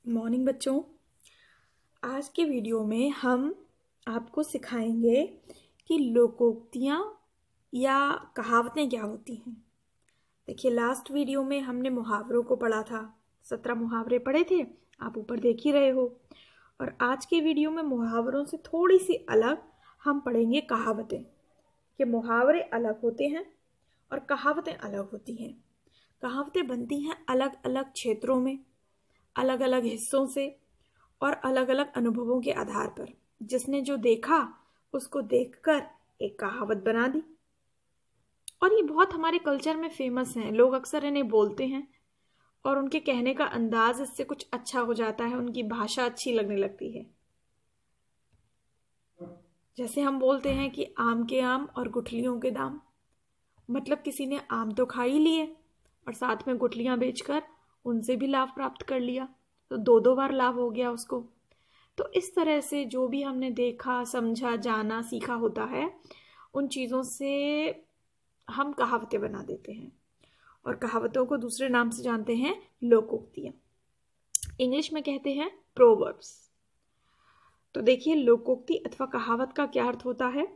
Morning बच्चों। आज के वीडियो में हम आपको सिखाएंगे कि लोकोक्तियाँ या कहावतें क्या होती हैं। देखिए, लास्ट वीडियो में हमने मुहावरों को पढ़ा था। 17 मुहावरे पढ़े थे, आप ऊपर देख ही रहे हो। और आज के वीडियो में मुहावरों से थोड़ी सी अलग हम पढ़ेंगे कहावतें। कि मुहावरे अलग होते हैं और कहावतें अलग होती हैं। कहावतें बनती हैं अलग अलग क्षेत्रों में, अलग अलग हिस्सों से और अलग अलग अनुभवों के आधार पर। जिसने जो देखा उसको देखकर एक कहावत बना दी। और ये बहुत हमारे कल्चर में फेमस हैं। लोग अक्सर इन्हें बोलते हैं और उनके कहने का अंदाज इससे कुछ अच्छा हो जाता है, उनकी भाषा अच्छी लगने लगती है। जैसे हम बोलते हैं कि आम के आम और गुठलियों के दाम। मतलब किसी ने आम तो खा ही लिए और साथ में गुठलियां बेचकर उनसे भी लाभ प्राप्त कर लिया, तो दो बार लाभ हो गया उसको। तो इस तरह से जो भी हमने देखा, समझा, जाना, सीखा होता है, उन चीज़ों से हम कहावतें बना देते हैं। और कहावतों को दूसरे नाम से जानते हैं लोकोक्तियाँ। इंग्लिश में कहते हैं प्रोवर्ब्स। तो देखिए, लोकोक्ति अथवा कहावत का क्या अर्थ होता है?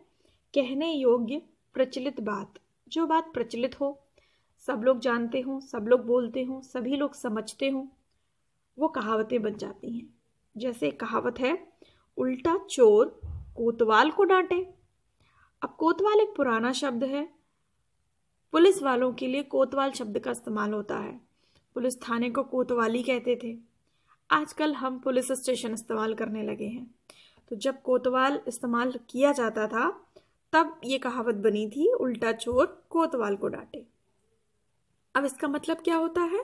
कहने योग्य प्रचलित बात। जो बात प्रचलित हो, सब लोग जानते हों, सब लोग बोलते हों, सभी लोग समझते हों, वो कहावतें बन जाती हैं। जैसे कहावत है, उल्टा चोर कोतवाल को डांटे। अब कोतवाल एक पुराना शब्द है। पुलिस वालों के लिए कोतवाल शब्द का इस्तेमाल होता है। पुलिस थाने को कोतवाली कहते थे। आजकल हम पुलिस स्टेशन इस्तेमाल करने लगे हैं। तो जब कोतवाल इस्तेमाल किया जाता था तब ये कहावत बनी थी, उल्टा चोर कोतवाल को डांटे। अब इसका मतलब क्या होता है?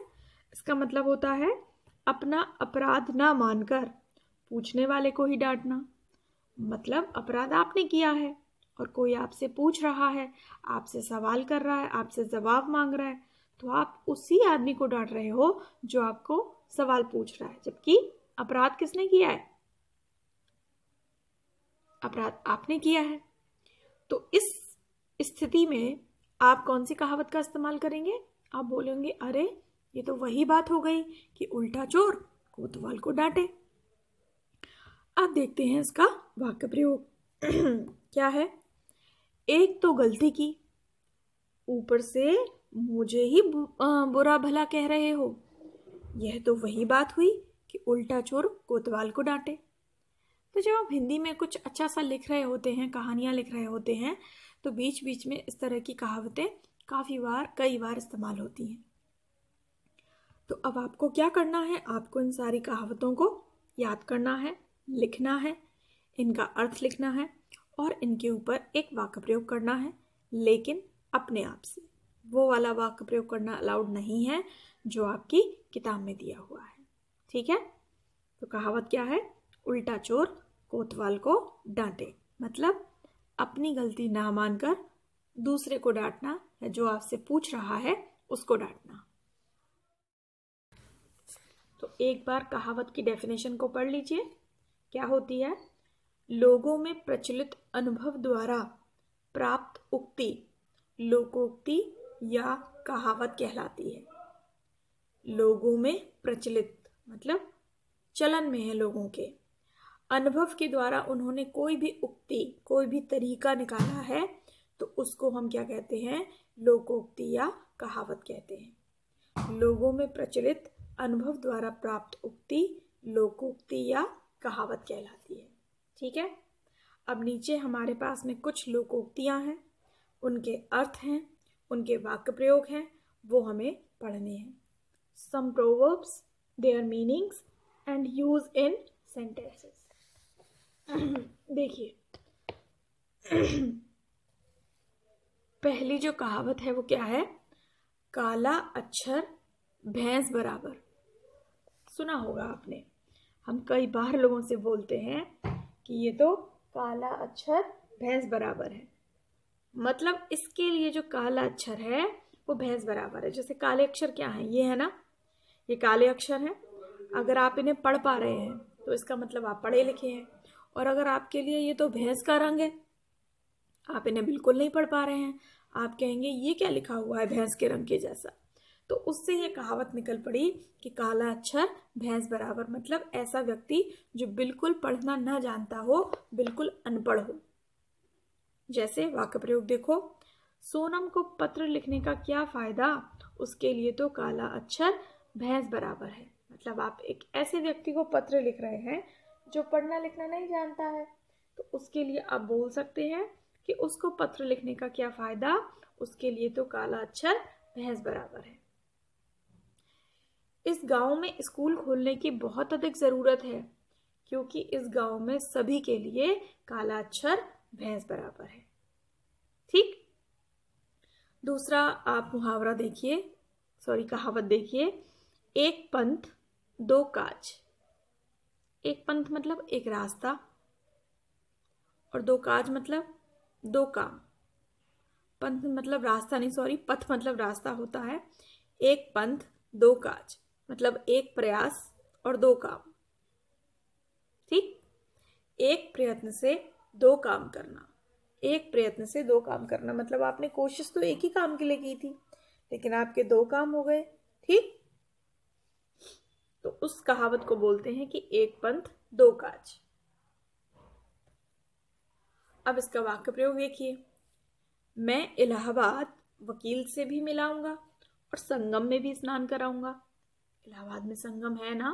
इसका मतलब होता है अपना अपराध ना मानकर पूछने वाले को ही डांटना। मतलब अपराध आपने किया है और कोई आपसे पूछ रहा है, आपसे सवाल कर रहा है, आपसे जवाब मांग रहा है, तो आप उसी आदमी को डांट रहे हो जो आपको सवाल पूछ रहा है। जबकि अपराध किसने किया है? अपराध आपने किया है। तो इस स्थिति में आप कौन सी कहावत का इस्तेमाल करेंगे? आप बोलेंगे, अरे ये तो वही बात हो गई कि उल्टा चोर कोतवाल को डांटे। अब देखते हैं इसका वाक्य प्रयोग। क्या है? एक तो गलती की, ऊपर से मुझे ही बुरा भला कह रहे हो। यह तो वही बात हुई कि उल्टा चोर कोतवाल को डांटे। तो जब आप हिंदी में कुछ अच्छा सा लिख रहे होते हैं, कहानियां लिख रहे होते हैं, तो बीच बीच में इस तरह की कहावतें कई बार इस्तेमाल होती हैं। तो अब आपको क्या करना है? आपको इन सारी कहावतों को याद करना है, लिखना है, इनका अर्थ लिखना है और इनके ऊपर एक वाक्य प्रयोग करना है, लेकिन अपने आप से। वो वाला वाक्य प्रयोग करना अलाउड नहीं है जो आपकी किताब में दिया हुआ है। ठीक है? तो कहावत क्या है? उल्टा चोर कोतवाल को डांटे। मतलब अपनी गलती ना मानकर दूसरे को डांटना, या जो आपसे पूछ रहा है उसको डांटना। तो एक बार कहावत की डेफिनेशन को पढ़ लीजिए। क्या होती है? लोगों में प्रचलित अनुभव द्वारा प्राप्त उक्ति लोकोक्ति या कहावत कहलाती है। लोगों में प्रचलित मतलब चलन में है लोगों के। अनुभव के द्वारा उन्होंने कोई भी उक्ति, कोई भी तरीका निकाला है, तो उसको हम क्या कहते हैं? लोकोक्ति या कहावत कहते हैं। लोगों में प्रचलित अनुभव द्वारा प्राप्त उक्ति लोकोक्ति या कहावत कहलाती है। ठीक है? अब नीचे हमारे पास में कुछ लोकोक्तियां हैं, उनके अर्थ हैं, उनके वाक्य प्रयोग हैं, वो हमें पढ़ने हैं। Some proverbs, their meanings and use in sentences. देखिए, पहली जो कहावत है वो क्या है? काला अक्षर भैंस बराबर। सुना होगा आपने। हम कई बार लोगों से बोलते हैं कि ये तो काला अक्षर भैंस बराबर है। मतलब इसके लिए जो काला अक्षर है वो भैंस बराबर है। जैसे काले अक्षर क्या है? ये है ना, ये काले अक्षर हैं। अगर आप इन्हें पढ़ पा रहे हैं तो इसका मतलब आप पढ़े लिखे हैं। और अगर आपके लिए ये तो भैंस का रंग है, आप इन्हें बिल्कुल नहीं पढ़ पा रहे हैं, आप कहेंगे ये क्या लिखा हुआ है भैंस के रंग के जैसा। तो उससे ये कहावत निकल पड़ी कि काला अक्षर भैंस बराबर, मतलब ऐसा व्यक्ति जो बिल्कुल पढ़ना न जानता हो, बिल्कुल अनपढ़ हो। जैसे वाक्य प्रयोग देखो, सोनम को पत्र लिखने का क्या फायदा, उसके लिए तो काला अक्षर भैंस बराबर है। मतलब आप एक ऐसे व्यक्ति को पत्र लिख रहे हैं जो पढ़ना लिखना नहीं जानता है, तो उसके लिए आप बोल सकते हैं कि उसको पत्र लिखने का क्या फायदा, उसके लिए तो काला अक्षर भैंस बराबर है। इस गांव में स्कूल खोलने की बहुत अधिक जरूरत है, क्योंकि इस गांव में सभी के लिए काला अक्षर भैंस बराबर है। ठीक। दूसरा आप मुहावरा देखिए, कहावत देखिए, एक पंथ दो काज। एक पंथ मतलब एक रास्ता, और दो काज मतलब दो काम। पंथ मतलब रास्ता नहीं, पथ मतलब रास्ता होता है। एक पंथ दो काज मतलब एक प्रयास और दो काम। ठीक। एक प्रयत्न से दो काम करना, एक प्रयत्न से दो काम करना मतलब आपने कोशिश तो एक ही काम के लिए की थी, लेकिन आपके दो काम हो गए। ठीक। तो उस कहावत को बोलते हैं कि एक पंथ दो काज। अब इसका वाक्य प्रयोग देखिए, मैं इलाहाबाद वकील से भी मिलाऊंगा और संगम में भी स्नान कराऊंगा। इलाहाबाद में संगम है ना,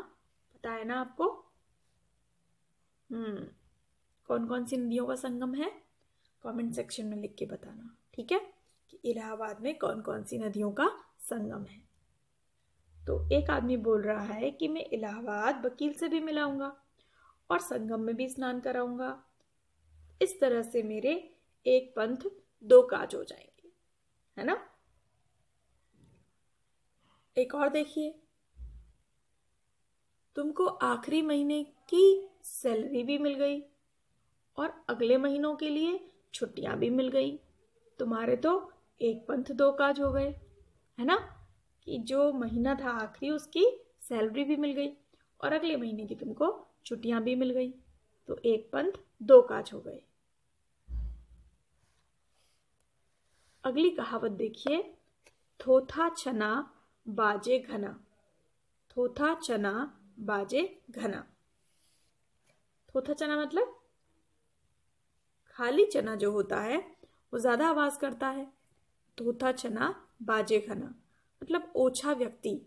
पता है ना आपको? कौन कौन सी नदियों का संगम है, कमेंट सेक्शन में लिख के बताना। ठीक है, कि इलाहाबाद में कौन कौन सी नदियों का संगम है। तो एक आदमी बोल रहा है कि मैं इलाहाबाद वकील से भी मिलाऊंगा और संगम में भी स्नान कराऊंगा। इस तरह से मेरे एक पंथ दो काज हो जाएंगे, है ना। एक और देखिए, तुमको आखिरी महीने की सैलरी भी मिल गई और अगले महीनों के लिए छुट्टियां भी मिल गई। तुम्हारे तो एक पंथ दो काज हो गए, है ना, कि जो महीना था आखिरी उसकी सैलरी भी मिल गई और अगले महीने की तुमको छुट्टियां भी मिल गई, तो एक पंथ दो काज हो गए। अगली कहावत देखिए, थोथा चना बाजे घना। थोथा चना बाजे घना। थोथा चना मतलब खाली चना जो होता है वो ज्यादा आवाज करता है। थोथा चना बाजे घना मतलब ओछा व्यक्ति।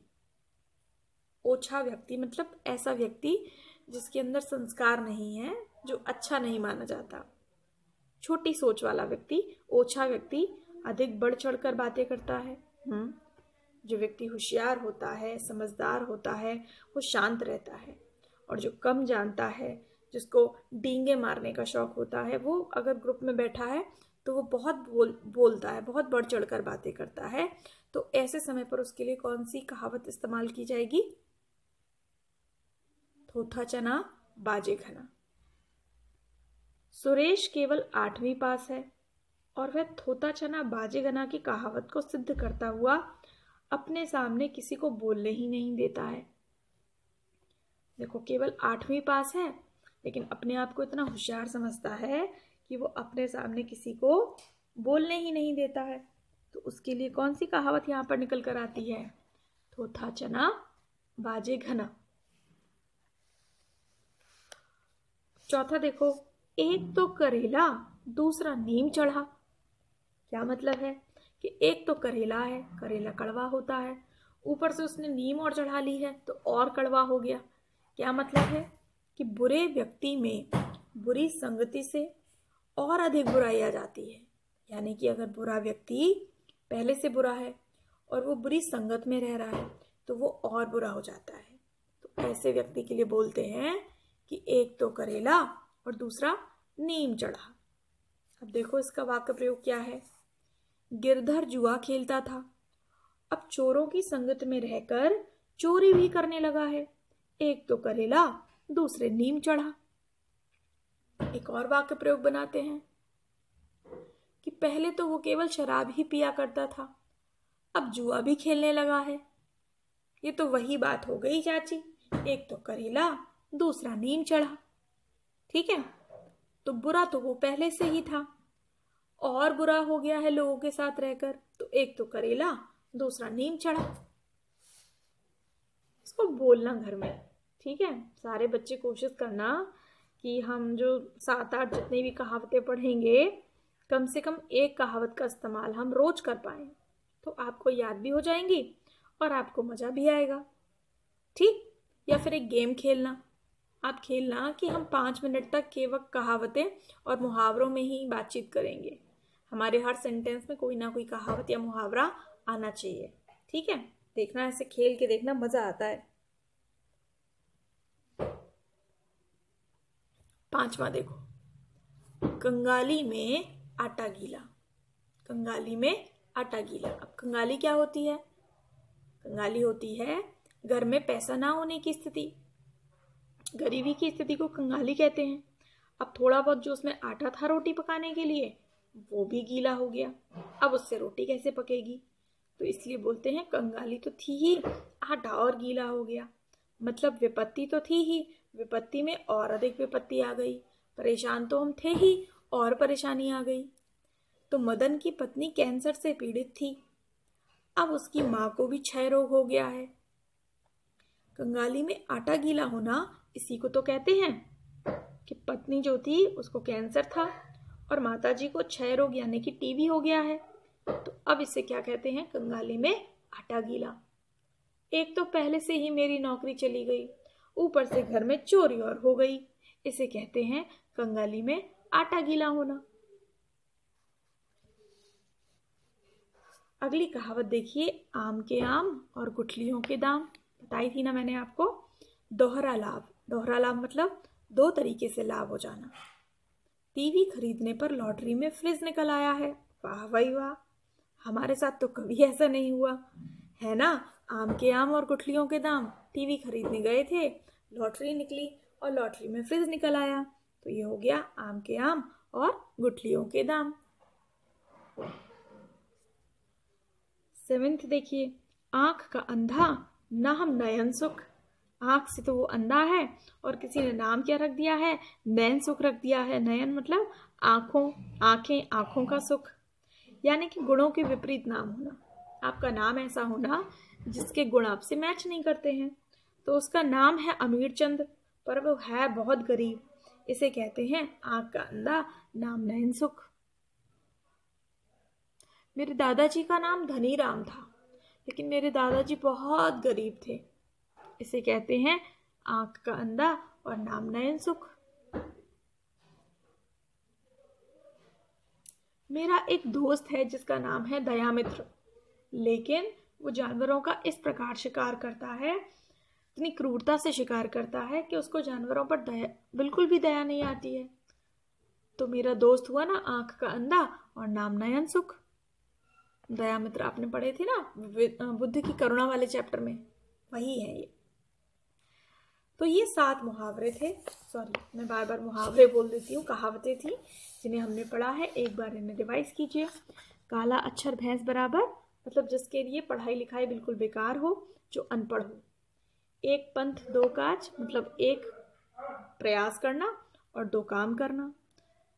ओछा व्यक्ति मतलब ऐसा व्यक्ति जिसके अंदर संस्कार नहीं है, जो अच्छा नहीं माना जाता। छोटी सोच वाला व्यक्ति, ओछा व्यक्ति अधिक बढ़ चढ़कर बातें करता है। जो व्यक्ति होशियार होता है, समझदार होता है, वो शांत रहता है। और जो कम जानता है, जिसको डींगे मारने का शौक होता है, वो अगर ग्रुप में बैठा है तो वो बहुत बोलता है, बहुत बढ़ चढ़कर बातें करता है। तो ऐसे समय पर उसके लिए कौन सी कहावत इस्तेमाल की जाएगी? थोथा चना बाजे घना। सुरेश केवल 8वीं पास है और वह थोथा चना बाजे घना की कहावत को सिद्ध करता हुआ अपने सामने किसी को बोलने ही नहीं देता है। देखो, केवल 8वीं पास है लेकिन अपने आप को इतना होशियार समझता है कि वो अपने सामने किसी को बोलने ही नहीं देता है। तो उसके लिए कौन सी कहावत यहाँ पर निकल कर आती है? थोथा चना बाजे घना। चौथा देखो, एक तो करेला दूसरा नीम चढ़ा। क्या मतलब है कि एक तो करेला है, करेला कड़वा होता है, ऊपर से उसने नीम और चढ़ा ली है तो और कड़वा हो गया। क्या मतलब है कि बुरे व्यक्ति में बुरी संगति से और अधिक बुराई आ जाती है। यानी कि अगर बुरा व्यक्ति पहले से बुरा है और वो बुरी संगत में रह रहा है तो वो और बुरा हो जाता है। तो ऐसे व्यक्ति के लिए बोलते हैं कि एक तो करेला और दूसरा नीम चढ़ा। अब देखो इसका वाक्य प्रयोग क्या है। गिरधर जुआ खेलता था, अब चोरों की संगत में रहकर चोरी भी करने लगा है। एक तो करेला दूसरे नीम चढ़ा। एक और वाक्य प्रयोग बनाते हैं कि पहले तो वो केवल शराब ही पिया करता था, अब जुआ भी खेलने लगा है। ये तो वही बात हो गई चाची, एक तो करेला दूसरा नीम चढ़ा। ठीक है, तो बुरा तो वो पहले से ही था और बुरा हो गया है लोगों के साथ रहकर, तो एक तो करेला दूसरा नीम चढ़ा। उसको बोलना घर में। ठीक है, सारे बच्चे कोशिश करना कि हम जो 7-8 जितनी भी कहावतें पढ़ेंगे, कम से कम एक कहावत का इस्तेमाल हम रोज कर पाएं, तो आपको याद भी हो जाएंगी और आपको मज़ा भी आएगा। ठीक, या फिर एक गेम खेलना, आप खेलना कि हम 5 मिनट तक केवल कहावतें और मुहावरों में ही बातचीत करेंगे। हमारे हर सेंटेंस में कोई ना कोई कहावत या मुहावरा आना चाहिए। ठीक है, देखना, ऐसे खेल के देखना, मज़ा आता है। 5वां देखो, कंगाली में आटा गीला। कंगाली में आटा गीला। अब कंगाली क्या होती है? कंगाली होती है घर में पैसा ना होने की स्थिति, गरीबी की स्थिति को कंगाली कहते हैं। अब थोड़ा बहुत जो उसमें आटा था रोटी पकाने के लिए, वो भी गीला हो गया। अब उससे रोटी कैसे पकेगी? तो इसलिए बोलते हैं कंगाली तो थी ही, आटा और गीला हो गया। मतलब विपत्ति तो थी ही, विपत्ति में और अधिक विपत्ति आ गई। परेशान तो हम थे ही, और परेशानी आ गई। तो मदन की पत्नी कैंसर से पीड़ित थी। अब उसकी माँ को भी क्षय रोग हो गया है। कंगाली में आटा गीला होना इसी को तो कहते हैं कि पत्नी जो थी उसको कैंसर था और माताजी को क्षय रोग यानी कि टीबी हो गया है। तो अब इसे क्या कहते हैं? कंगाली में आटा गीला। एक तो पहले से ही मेरी नौकरी चली गई, ऊपर से घर में चोरी और हो गई। इसे कहते हैं कंगाली में आटा गीला होना। अगली कहावत देखिए, आम के आम और गुठलियों के दाम। बताई थी ना मैंने आपको। दोहरा लाभ। दोहरा लाभ मतलब 2 तरीके से लाभ हो जाना। टीवी खरीदने पर लॉटरी में फ्रिज निकल आया है। वाह भाई वाह, हमारे साथ तो कभी ऐसा नहीं हुआ है ना। आम के आम और गुठलियों के दाम। टीवी खरीदने गए थे, लॉटरी निकली और लॉटरी में फ्रिज निकल आया। तो ये हो गया आम के आम और गुठलियों के दाम। 7th देखिए, आंख का अंधा नाम नयन सुख। आंख से तो वो अंधा है और किसी ने नाम क्या रख दिया है? नयन सुख रख दिया है। नयन मतलब आंखों, आंखें, आंखों का सुख, यानी कि गुणों के विपरीत नाम होना। आपका नाम ऐसा होना जिसके गुण आपसे मैच नहीं करते हैं। तो उसका नाम है अमीर चंद, पर वो है बहुत गरीब। इसे कहते हैं आंख का अंधा नाम नयन सुख। मेरे दादाजी का नाम धनी राम था, लेकिन मेरे दादाजी बहुत गरीब थे। इसे कहते हैं आंख का अंधा और नाम नयन सुख। मेरा एक दोस्त है जिसका नाम है दयामित्र, लेकिन वो जानवरों का इस प्रकार शिकार करता है, इतनी क्रूरता से शिकार करता है कि उसको जानवरों पर बिल्कुल भी दया नहीं आती है। तो मेरा दोस्त हुआ ना आंख का अंधा और नाम नयन सुख। दयामित्र आपने पढ़े थे ना बुद्ध की करुणा वाले चैप्टर में, वही है ये। तो ये 7 मुहावरे थे, सॉरी मैं बार बार मुहावरे बोल देती हूँ, कहावतें थी जिन्हें हमने पढ़ा है। एक बार इन्हें रिवाइज कीजिए। काला अक्षर भैंस बराबर, मतलब जिसके लिए पढ़ाई लिखाई बिल्कुल बेकार हो, जो अनपढ़ हो। एक पंथ 2 काज, मतलब एक प्रयास करना और 2 काम करना।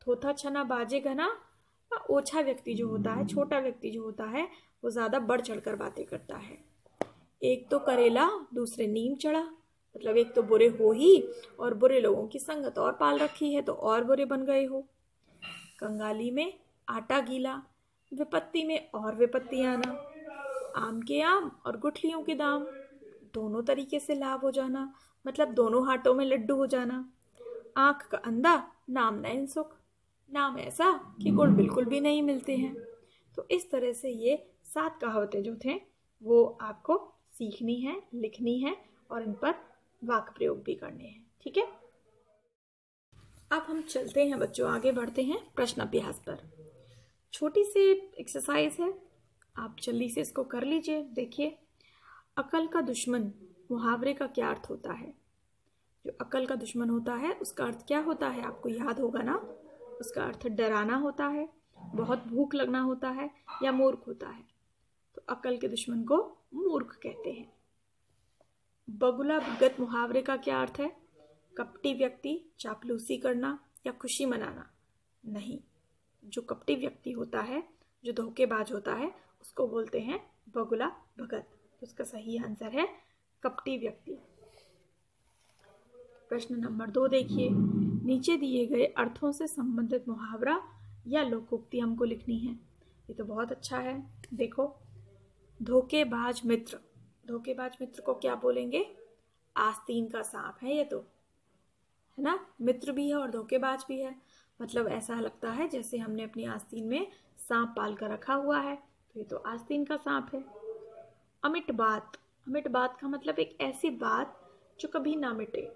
थोथा छना बाजे घना, ओछा व्यक्ति जो होता है, छोटा व्यक्ति जो होता है, वो ज़्यादा बढ़ चढ़कर बातें करता है। एक तो करेला दूसरे नीम चढ़ा, मतलब एक तो बुरे हो ही और बुरे लोगों की संगत और पाल रखी है तो और बुरे बन गए हो। कंगाली में आटा गीला, विपत्ति में और विपत्ति आना। आम के आम और गुठलियों के दाम, दोनों तरीके से लाभ हो जाना, मतलब दोनों हाथों में लड्डू हो जाना। आंख का अंधा नाम नयन सुख, नाम ऐसा कि गुण बिल्कुल भी नहीं मिलते हैं। तो इस तरह से ये 7 कहावतें जो थे वो आपको सीखनी है, लिखनी है और इन पर वाक्य प्रयोग भी करने हैं। ठीक है, अब हम चलते हैं बच्चों, आगे बढ़ते हैं प्रश्न अभ्यास पर। छोटी सी एक्सरसाइज है, आप जल्दी से इसको कर लीजिए। देखिए, अकल का दुश्मन मुहावरे का क्या अर्थ होता है? जो अकल का दुश्मन होता है उसका अर्थ क्या होता है? आपको याद होगा ना। उसका अर्थ डराना होता है, बहुत भूख लगना होता है या मूर्ख होता है। तो अकल के दुश्मन को मूर्ख कहते हैं। बगुला भगत मुहावरे का क्या अर्थ है? कपटी व्यक्ति, चापलूसी करना या खुशी मनाना। नहीं, जो कपटी व्यक्ति होता है, जो धोखेबाज होता है, उसको बोलते हैं बगुला भगत। उसका सही आंसर है कपटी व्यक्ति। प्रश्न नंबर 2 देखिए, नीचे दिए गए अर्थों से संबंधित मुहावरा या लोकोक्ति हमको लिखनी है। ये तो बहुत अच्छा है। देखो, धोखेबाज मित्र, धोखेबाज मित्र को क्या बोलेंगे? आस्तीन का सांप है ये तो, है ना। मित्र भी है और धोखेबाज भी है, मतलब ऐसा लगता है जैसे हमने अपनी आस्तीन में सांप पाल कर रखा हुआ है, तो ये तो आस्तीन का सांप है। अमिट बात, अमिट बात का मतलब एक ऐसी बात जो कभी ना मिटे।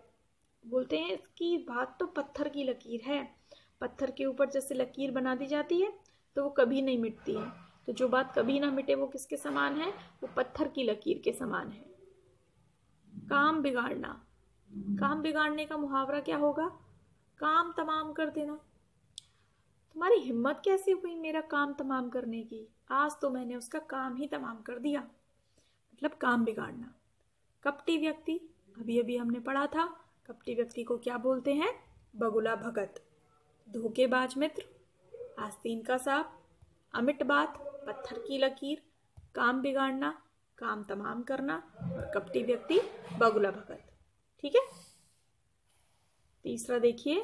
बोलते हैं इसकी बात तो पत्थर की लकीर है, पत्थर के ऊपर जैसे लकीर बना दी जाती है तो वो कभी नहीं मिटती है। तो जो बात कभी ना मिटे वो किसके समान है? वो पत्थर की लकीर के समान है। काम बिगाड़ना, काम बिगाड़ने का मुहावरा क्या होगा? काम तमाम कर देना। तुम्हारी हिम्मत कैसे हुई मेरा काम तमाम करने की? आज तो मैंने उसका काम ही तमाम कर दिया, मतलब काम बिगाड़ना। कपटी व्यक्ति, अभी अभी हमने पढ़ा था, कपटी व्यक्ति को क्या बोलते हैं? बगुला भगत। धोखेबाज मित्र, आस्तीन का सांप, अमिट बात, पत्थर की लकीर, काम बिगाड़ना, काम तमाम करना, और कपटी व्यक्ति बगुला भगत। ठीक है। तीसरा देखिए,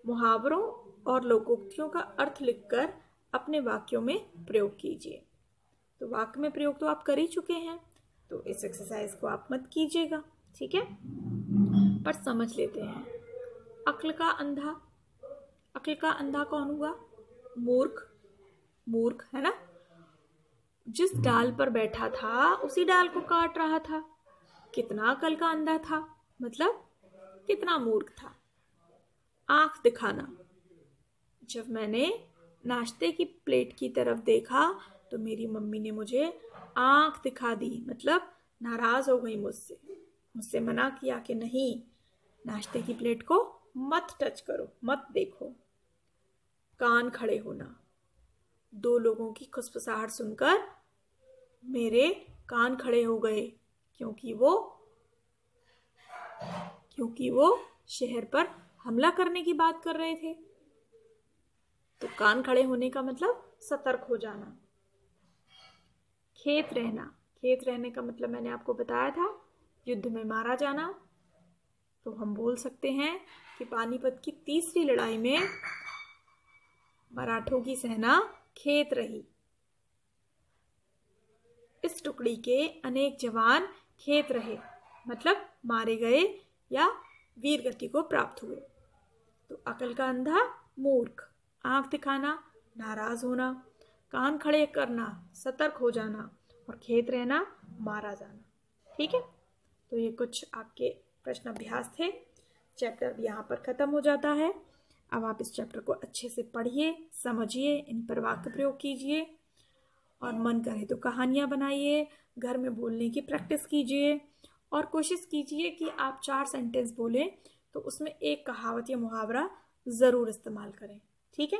मुहावरों और लोकोक्तियों का अर्थ लिखकर अपने वाक्यों में प्रयोग कीजिए। तो वाक्य में प्रयोग तो आप कर ही चुके हैं, तो इस एक्सरसाइज को आप मत कीजिएगा, ठीक है, पर समझ लेते हैं। अक्ल का अंधा, अक्ल का अंधा कौन हुआ? मूर्ख, मूर्ख है ना, जिस डाल पर बैठा था उसी डाल को काट रहा था। कितना अकल का अंधा था, मतलब कितना मूर्ख था। आंख दिखाना, जब मैंने नाश्ते की प्लेट की तरफ देखा तो मेरी मम्मी ने मुझे आंख दिखा दी, मतलब नाराज हो गई मुझसे, मुझसे मना किया कि नहीं, नाश्ते की प्लेट को मत टच करो, मत देखो। कान खड़े होना, दो लोगों की खुसफुसाहट सुनकर मेरे कान खड़े हो गए, क्योंकि वो शहर पर हमला करने की बात कर रहे थे। तो कान खड़े होने का मतलब सतर्क हो जाना। खेत रहना, खेत रहने का मतलब मैंने आपको बताया था, युद्ध में मारा जाना। तो हम बोल सकते हैं कि पानीपत की तीसरी लड़ाई में मराठों की सेना खेत रही। इस टुकड़ी के अनेक जवान खेत रहे, मतलब मारे गए या वीर गति को प्राप्त हुए। तो अकल का अंधा मूर्ख, आंख दिखाना नाराज होना, कान खड़े करना सतर्क हो जाना, और खेत रहना मारा जाना। ठीक है, तो ये कुछ आपके प्रश्न अभ्यास थे। चैप्टर यहाँ पर खत्म हो जाता है। अब आप इस चैप्टर को अच्छे से पढ़िए, समझिए, इन पर वाक्य प्रयोग कीजिए, और मन करे तो कहानियाँ बनाइए, घर में बोलने की प्रैक्टिस कीजिए, और कोशिश कीजिए कि आप 4 सेंटेंस बोलें तो उसमें एक कहावत या मुहावरा ज़रूर इस्तेमाल करें। ठीक है,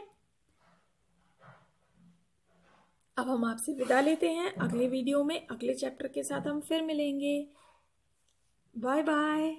अब हम आपसे विदा लेते हैं। अगले वीडियो में अगले चैप्टर के साथ हम फिर मिलेंगे। Bye bye.